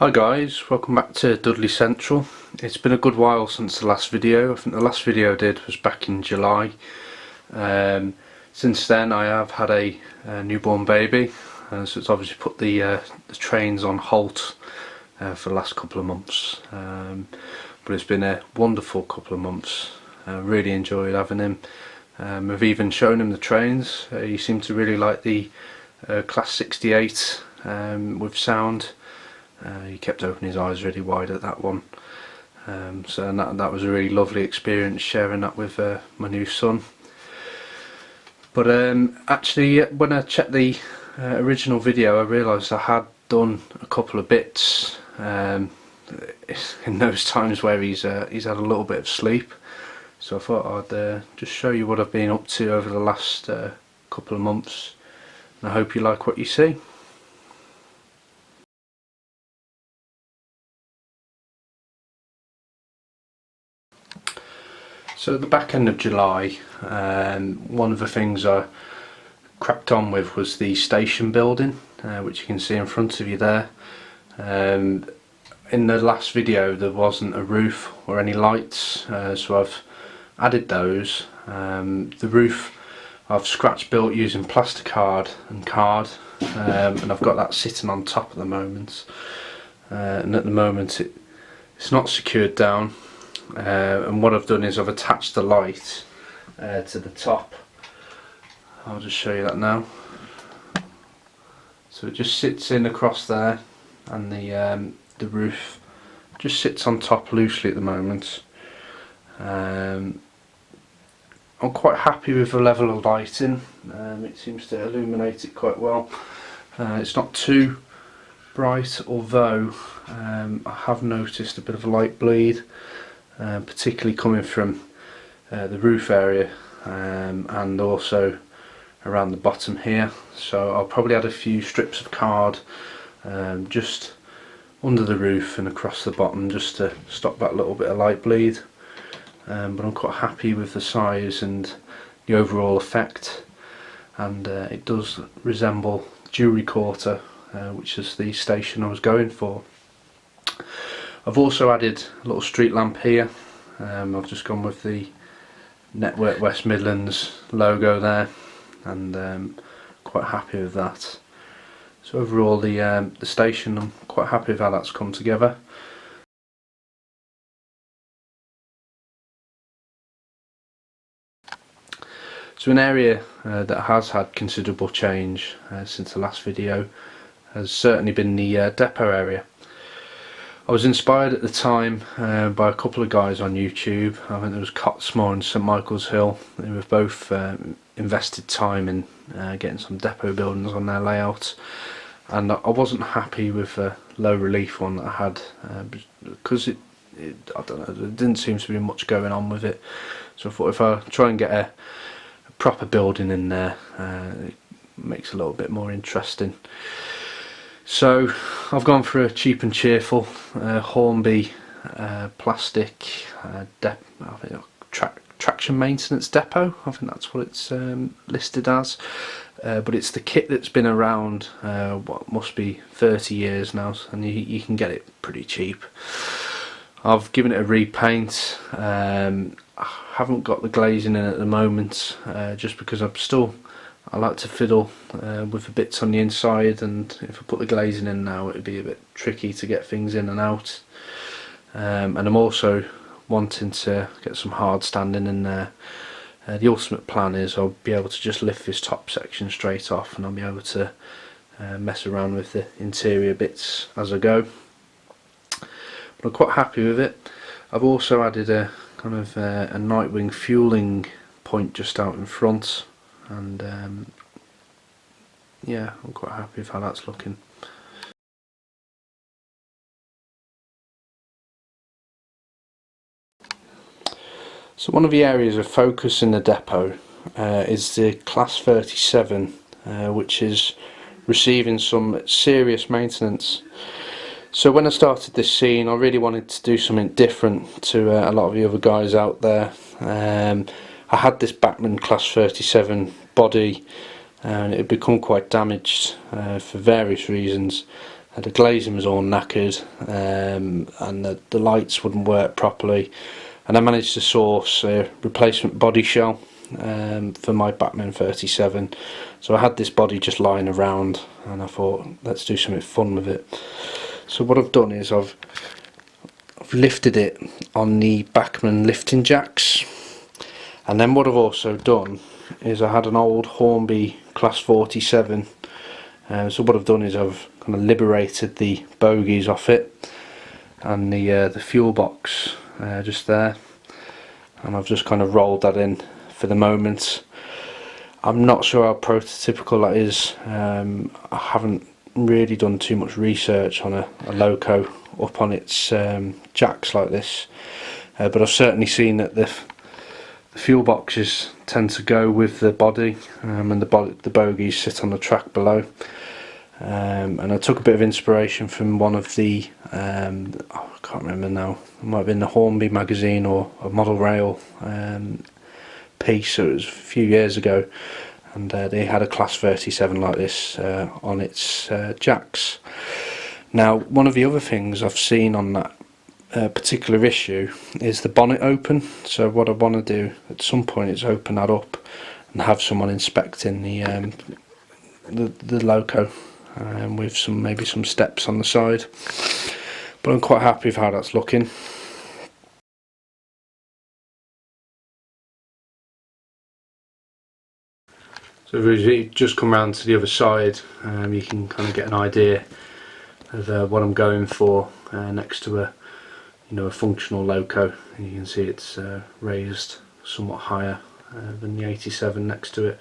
Hi guys, welcome back to Dudley Central. It's been a good while since the last video. I think the last video I did was back in July. Since then I have had a newborn baby, so it's obviously put the trains on halt for the last couple of months. But it's been a wonderful couple of months. I really enjoyed having him. I've even shown him the trains. He seemed to really like the Class 68 with sound. He kept opening his eyes really wide at that one. So that was a really lovely experience, sharing that with my new son. But actually, when I checked the original video, I realised I had done a couple of bits in those times where he's had a little bit of sleep. So I thought I'd just show you what I've been up to over the last couple of months, and I hope you like what you see. So at the back end of July, one of the things I cracked on with was the station building, which you can see in front of you there. In the last video there wasn't a roof or any lights, so I've added those. The roof I've scratch built using plasticard and card, and I've got that sitting on top at the moment. And at the moment it's not secured down. And what I've done is I've attached the light to the top. I'll just show you that now. So it just sits in across there, and the roof just sits on top loosely at the moment. I'm quite happy with the level of lighting. It seems to illuminate it quite well. It's not too bright, although I have noticed a bit of a light bleed. Particularly coming from the roof area and also around the bottom here. So I'll probably add a few strips of card just under the roof and across the bottom, just to stop that little bit of light bleed. But I'm quite happy with the size and the overall effect, and it does resemble Jewellery Quarter, which is the station I was going for. I've also added a little street lamp here. I've just gone with the Network West Midlands logo there, and quite happy with that. So overall the station, I'm quite happy with how that's come together. So an area that has had considerable change since the last video has certainly been the depot area. I was inspired at the time by a couple of guys on YouTube. I think there was Cotsmore and St Michael's Hill. They were both invested time in getting some depot buildings on their layout, and I wasn't happy with the low relief one that I had because I don't know, there didn't seem to be much going on with it. So I thought if I try and get a proper building in there, it makes it a little bit more interesting. So I've gone for a cheap and cheerful Hornby plastic traction maintenance depot. I think that's what it's listed as, but it's the kit that's been around what must be 30 years now, and you can get it pretty cheap. I've given it a repaint. I haven't got the glazing in at the moment, just because I like to fiddle with the bits on the inside, and if I put the glazing in now it would be a bit tricky to get things in and out. And I'm also wanting to get some hard standing in there. The ultimate plan is I'll be able to just lift this top section straight off, and I'll be able to mess around with the interior bits as I go. But I'm quite happy with it. I've also added a kind of a Nightwing fueling point just out in front, and yeah, I'm quite happy with how that's looking. So one of the areas of focus in the depot is the Class 37, which is receiving some serious maintenance. So when I started this scene, I really wanted to do something different to a lot of the other guys out there. I had this Bachmann Class 37 body, and it had become quite damaged for various reasons, The glazing was all knackered, and the lights wouldn't work properly, and I managed to source a replacement body shell for my Batman 37. So I had this body just lying around, and I thought, let's do something fun with it. So what I've done is I've lifted it on the Bachmann lifting jacks, and then what I've also done is I had an old Hornby class 47. So what I've done is I've kind of liberated the bogies off it and the fuel box just there, and I've just kind of rolled that in for the moment. I'm not sure how prototypical that is. I haven't really done too much research on a loco up on its jacks like this, but I've certainly seen that the fuel boxes tend to go with the body, and the bogies sit on the track below. And I took a bit of inspiration from one of the I can't remember now, it might have been the Hornby magazine or a Model Rail piece. So it was a few years ago, and they had a class 37 like this on its jacks. Now, one of the other things I've seen on that particular issue is the bonnet open. So what I want to do at some point is open that up and have someone inspecting the loco with maybe some steps on the side. But I'm quite happy with how that's looking. So if you just come round to the other side, you can kind of get an idea of what I'm going for next to a functional loco. And you can see it's raised somewhat higher than the 87 next to it.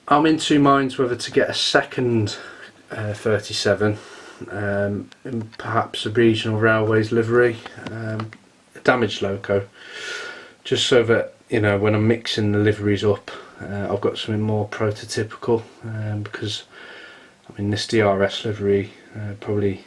I'm in two minds whether to get a second 37 in perhaps a regional railways livery, a damaged loco, just so that when I'm mixing the liveries up, I've got something more prototypical, because I mean this DRS livery probably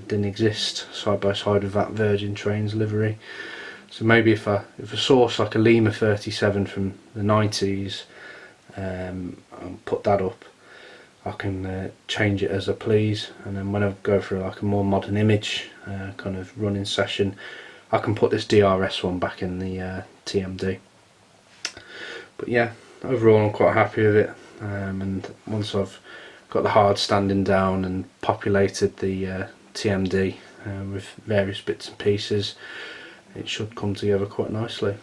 didn't exist side by side with that Virgin Trains livery. So maybe if I source like a Lima 37 from the 90s and put that up, I can change it as I please, and then when I go for like a more modern image kind of running session, I can put this DRS one back in the TMD. But yeah, overall I'm quite happy with it, and once I've got the hard standing down and populated the TMD with various bits and pieces, it should come together quite nicely.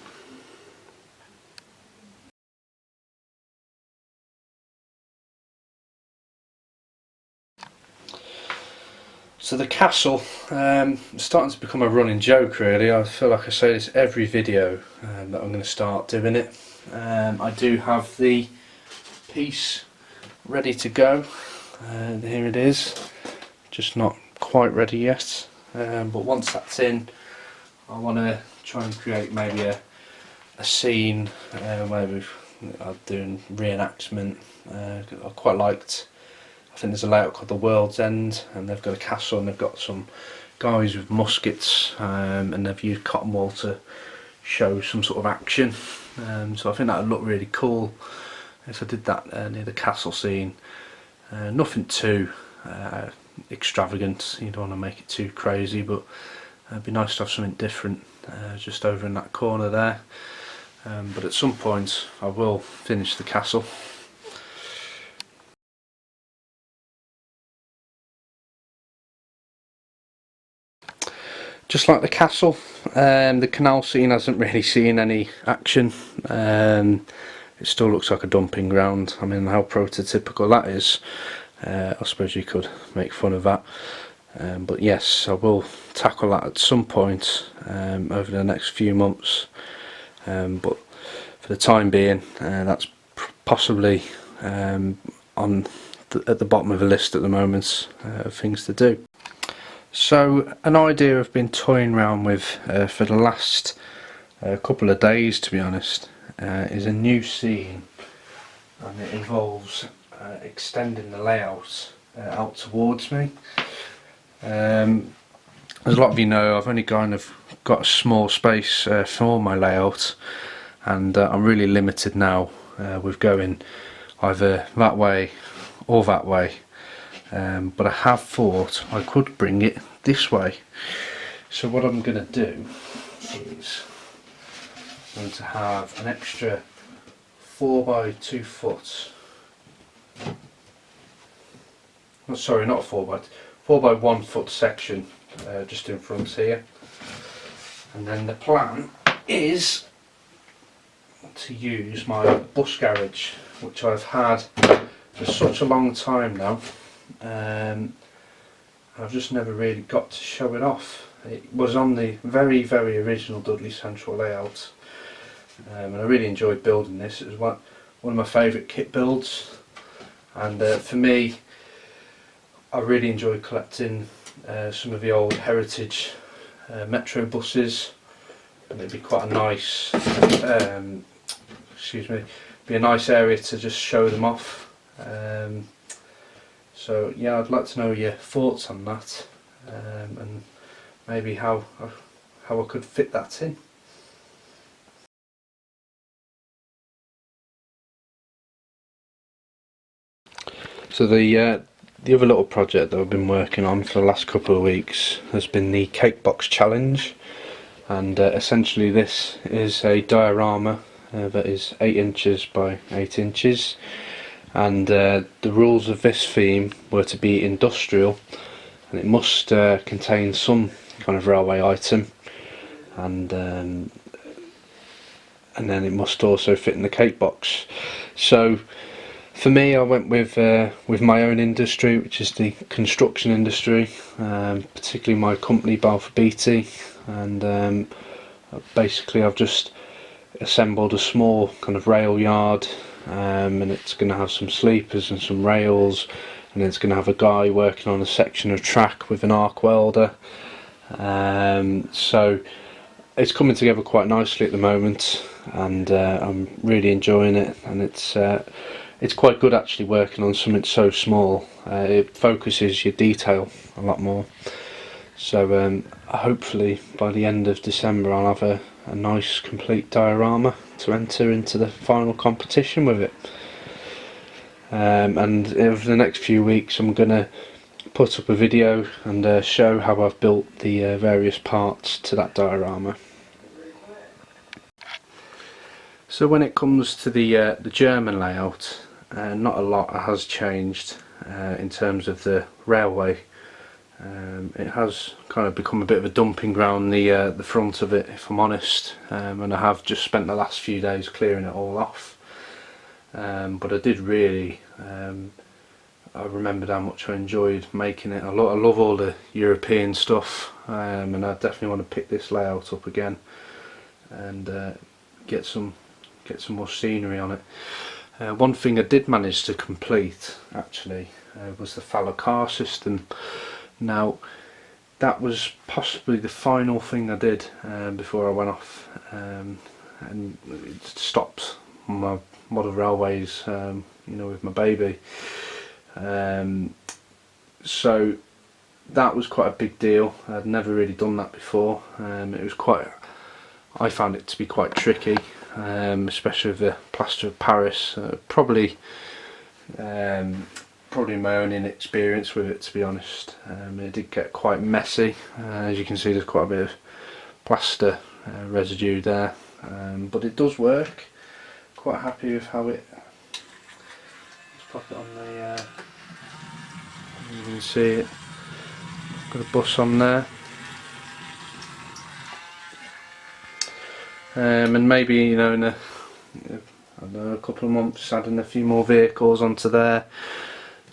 So the castle, it's starting to become a running joke really. I feel like I say this every video that I'm going to start doing it. I do have the piece ready to go. Here it is, just not quite ready yet, but once that's in, I want to try and create maybe a scene where I'm doing reenactment. I quite liked, I think there's a layout called the World's End, and they've got a castle and they've got some guys with muskets, and they've used cotton wool to show some sort of action. So I think that would look really cool if I did that near the castle scene. Nothing too extravagant, you don't want to make it too crazy, but it'd be nice to have something different just over in that corner there. But at some point I will finish the castle. Just like the castle, the canal scene hasn't really seen any action. It still looks like a dumping ground. I mean, how prototypical that is, I suppose you could make fun of that. But yes, I will tackle that at some point over the next few months. But for the time being, that's possibly at the bottom of the list at the moment of things to do. So an idea I've been toying around with for the last couple of days, to be honest, is a new scene, and it involves extending the layout out towards me. As a lot of you know, I've only kind of got a small space for my layout, and I'm really limited now with going either that way or that way. but I have thought I could bring it this way. So what I'm going to do is I'm going to have an extra 4 by 2 foot, oh, sorry, not 4 by 1 foot section just in front here, and then the plan is to use my bus garage, which I've had for such a long time now. I've just never really got to show it off. It was on the very original Dudley Central layout, and I really enjoyed building this. It was one of my favourite kit builds, and for me, I really enjoy collecting some of the old heritage metro buses, and it'd be quite a nice be a nice area to just show them off. So yeah, I'd like to know your thoughts on that, and maybe how I could fit that in. So the other little project that I've been working on for the last couple of weeks has been the Cake Box Challenge, and essentially this is a diorama that is 8 inches by 8 inches, and the rules of this theme were to be industrial, and it must contain some kind of railway item, and then it must also fit in the cake box. So for me, I went with my own industry, which is the construction industry, particularly my company Balfour Beatty, and basically I've just assembled a small kind of rail yard, and it's going to have some sleepers and some rails, and it's going to have a guy working on a section of track with an arc welder. So it's coming together quite nicely at the moment, and I'm really enjoying it, and it's quite good actually working on something so small. It focuses your detail a lot more. So hopefully by the end of December I'll have a nice complete diorama to enter into the final competition with it. And over the next few weeks I'm going to put up a video and show how I've built the various parts to that diorama. So when it comes to the German layout, not a lot has changed in terms of the railway. It has kind of become a bit of a dumping ground, the front of it, if I'm honest, and I have just spent the last few days clearing it all off. But I did really, I remembered how much I enjoyed making it. I love all the European stuff, and I definitely want to pick this layout up again and get some more scenery on it. One thing I did manage to complete actually was the fallow car system. Now that was possibly the final thing I did before I went off, and it stopped my model railways, with my baby. So that was quite a big deal. I'd never really done that before. I found it to be quite tricky, especially with the plaster of Paris. Probably my own inexperience with it, to be honest. It did get quite messy. As you can see, there's quite a bit of plaster residue there, but it does work. Quite happy with how it. Let's pop it on the. You can see it. Got a bus on there, and maybe in a couple of months, adding a few more vehicles onto there.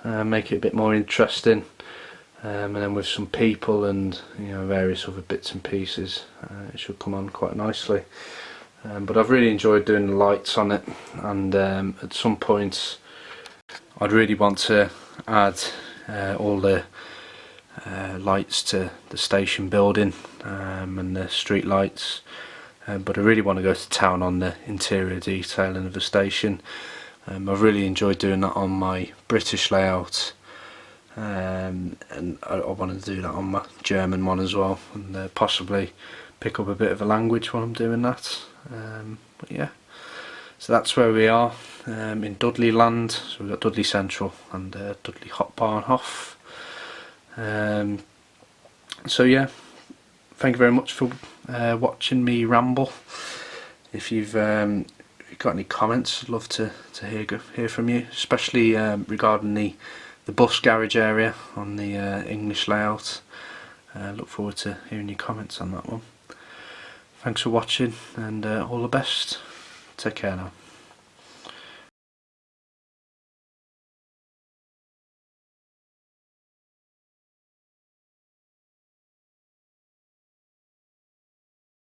Make it a bit more interesting, and then with some people and various other bits and pieces, it should come on quite nicely. But I've really enjoyed doing the lights on it, and at some point I'd really want to add all the lights to the station building and the street lights, but I really want to go to town on the interior detailing of the station. I've really enjoyed doing that on my British layout, and I want to do that on my German one as well, and possibly pick up a bit of a language while I'm doing that. But yeah, So that's where we are, in Dudley land. So we've got Dudley Central and Dudley Hot Barn Hoff. So yeah, thank you very much for watching me ramble. If you've got any comments, I'd love to hear from you, especially regarding the bus garage area on the English layout. Look forward to hearing your comments on that one. Thanks for watching, and all the best. Take care now.